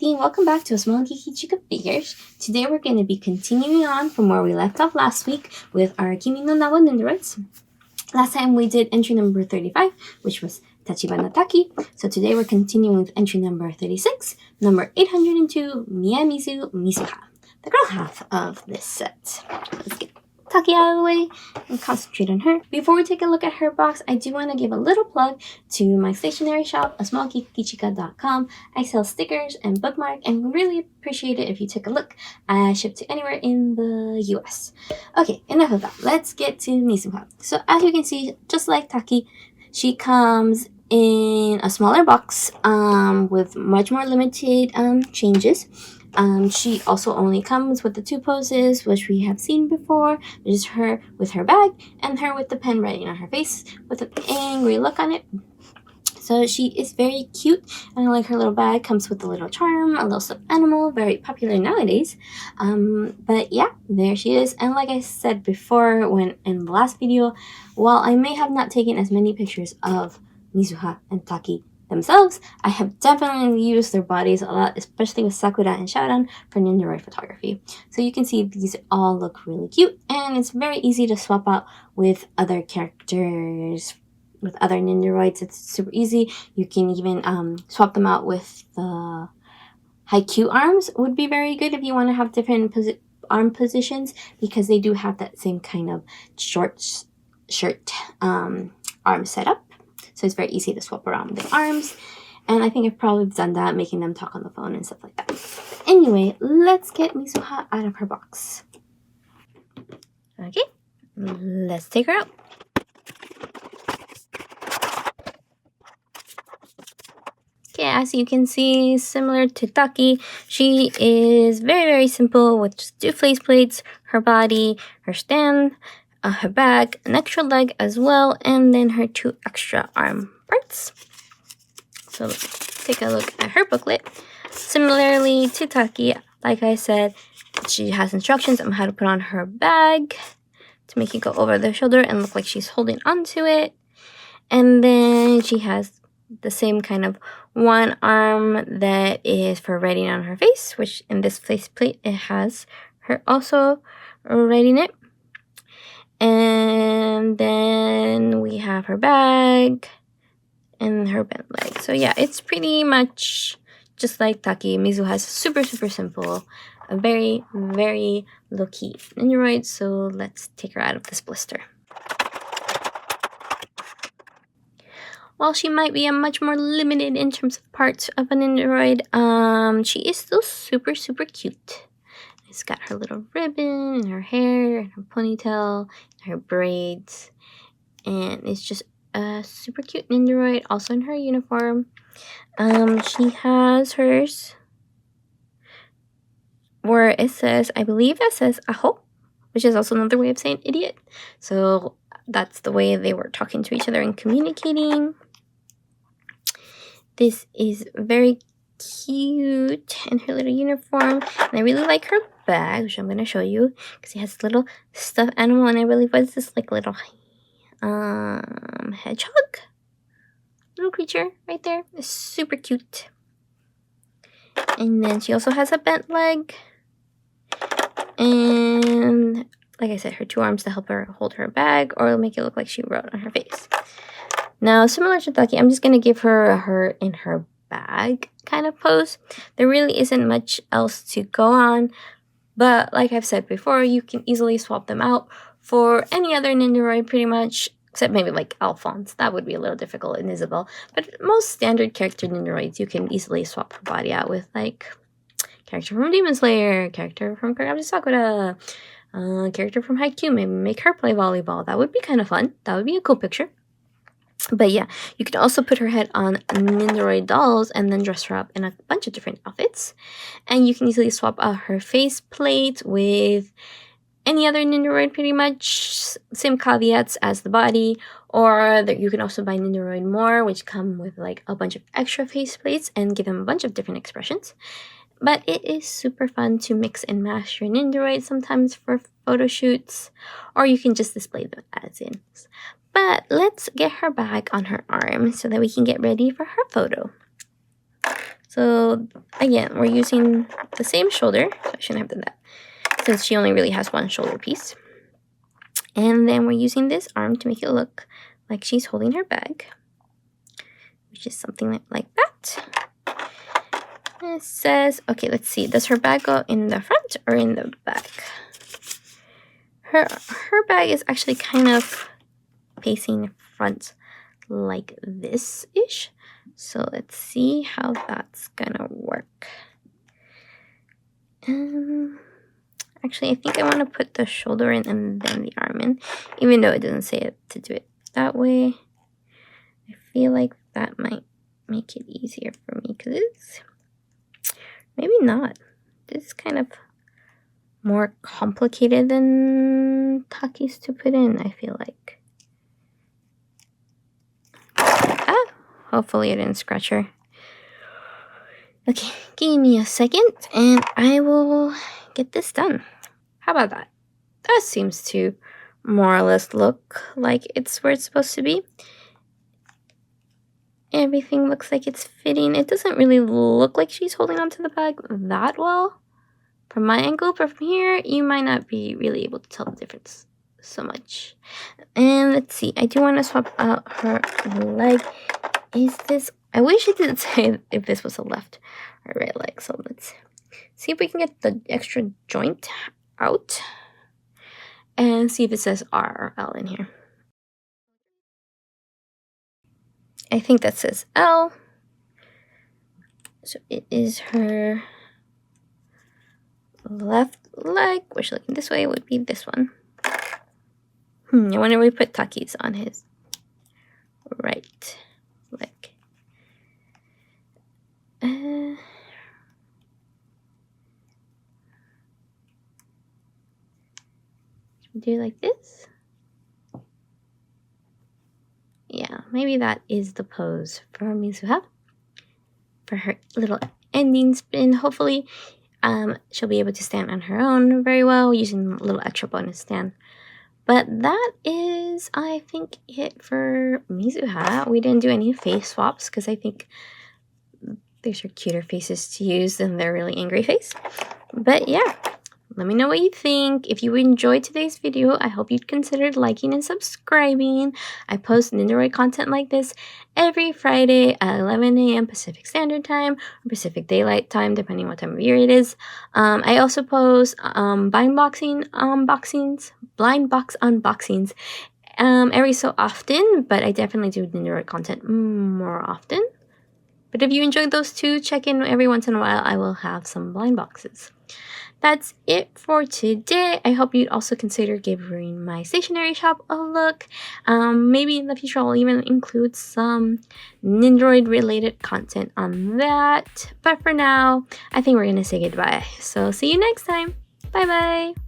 Pati and welcome back to A Small Geeky Chica figures. Today we're going to be continuing on from where we left off last week with our Kimi no Nawa Nendoroids. Last time we did entry number 35, which was Tachibana Taki. So today we're continuing with entry number 36, number 802, Miyamizu Mitsuha, the girl half of this set. Let's get Taki out of the way and concentrate on her. Before we take a look at her box, I do want to give a little plug to my stationery shop, asmallgeekychica.com. I sell stickers and bookmark and really appreciate it if you take a look. I ship to anywhere in the US. Okay, enough of that. Let's get to Mitsuha. So as you can see, just like Taki, she comes in a smaller box with much more limited changes. She also only comes with the two poses, which we have seen before, which is her with her bag and her with the pen writing on her face with an angry look on it. So she is very cute, and I like her little bag. Comes with a little charm, a little stuffed animal, very popular nowadays. But yeah, there she is. And like I said before, when in the last video, while I may have not taken as many pictures of Mitsuha and Taki themselves, I have definitely used their bodies a lot, especially with Sakura and Shaoran for Nendoroid photography. So you can see these all look really cute, and it's very easy to swap out with other characters, with other Nendoroids. It's super easy. You can even swap them out with the Haikyuu arms. Would be very good if you want to have different arm positions, because they do have that same kind of short shirt arm setup. So it's very easy to swap around the arms. And I think I've probably done that, making them talk on the phone and stuff like that. But anyway, let's get Mitsuha out of her box. Okay, let's take her out. Okay, as you can see, similar to Taki, she is very, very simple with just two face plates, her body, her stand, her bag, an extra leg as well, and then her two extra arm parts. So let's take a look at her booklet. Similarly to Taki, like I said, she has instructions on how to put on her bag to make it go over the shoulder and look like she's holding onto it. And then she has the same kind of one arm that is for writing on her face, which in this face plate, it has her also writing it. And then we have her bag and her bent leg. So yeah, it's pretty much just like Taki. Mizu has super, super simple, a very, very low-key Nendoroid. So let's take her out of this blister. While she might be a much more limited in terms of parts of a Nendoroid, she is still super, super cute. It's got her little ribbon and her hair and her ponytail and her braids. And it's just a super cute Nendoroid, also in her uniform. She has hers where it says, I believe it says aho, which is also another way of saying idiot. So that's the way they were talking to each other and communicating. This is very cute in her little uniform, and I really like her bag, which I'm going to show you, because it has a little stuffed animal, and I really was this like little hedgehog little creature right there. It's super cute. And then she also has a bent leg, and like I said, her two arms to help her hold her bag or make it look like she wrote on her face. Now, similar to Taki, I'm just going to give her in her bag kind of pose. There really isn't much else to go on, but like I've said before, you can easily swap them out for any other Nendoroid pretty much, except maybe like Alphonse. That would be a little difficult in Isabel, but most standard character Nendoroids you can easily swap her body out with, like character from Demon Slayer, character from Kagami Sakura, character from Haikyuu. Maybe make her play volleyball. That would be kind of fun. That would be a cool picture. But yeah, you can also put her head on Nendoroid dolls and then dress her up in a bunch of different outfits. And you can easily swap out her face plate with any other Nendoroid pretty much. Same caveats as the body. Or that you can also buy Nendoroid more, which come with like a bunch of extra face plates and give them a bunch of different expressions. But it is super fun to mix and match your Nendoroid sometimes for photo shoots. Or you can just display them as is. But let's get her back on her arm so that we can get ready for her photo. So again, we're using the same shoulder. So I shouldn't have done that since she only really has one shoulder piece. And then we're using this arm to make it look like she's holding her bag, which is something like that. And it says, okay, let's see. Does her bag go in the front or in the back? Her bag is actually kind of facing front like this-ish. So let's see how that's gonna work. Actually, I think I want to put the shoulder in and then the arm in, even though it doesn't say it to do it that way. I feel like that might make it easier for me because it's maybe not. This is kind of more complicated than Taki's to put in, I feel like. Hopefully I didn't scratch her. Okay, give me a second and I will get this done. How about that? That seems to more or less look like it's where it's supposed to be. Everything looks like it's fitting. It doesn't really look like she's holding onto the bag that well from my angle, but from here you might not be really able to tell the difference so much. And let's see, I do want to swap out her leg. Is this, I wish it didn't say if this was a left or right leg, so let's see if we can get the extra joint out and see if it says R or L in here. I think that says L. So it is her left leg, which looking this way would be this one. I wonder if we put Taki's on his right leg. Do like this. Yeah, maybe that is the pose for Mitsuha for her little ending spin. Hopefully she'll be able to stand on her own very well using a little extra bonus stand. But that is, I think, it for Mitsuha. We didn't do any face swaps because I think these are cuter faces to use than their really angry face. But yeah, let me know what you think. If you enjoyed today's video, I hope you'd consider liking and subscribing. I post Nendoroid content like this every Friday at 11 a.m. Pacific Standard Time or Pacific Daylight Time, depending what time of year it is. I also post blind box unboxings every so often, but I definitely do Nendoroid content more often. But if you enjoyed those two, check in every once in a while. I will have some blind boxes. That's it for today. I hope you'd also consider giving my stationery shop a look. Maybe in the future I'll even include some Nendoroid related content on that. But for now, I think we're going to say goodbye. So see you next time. Bye bye.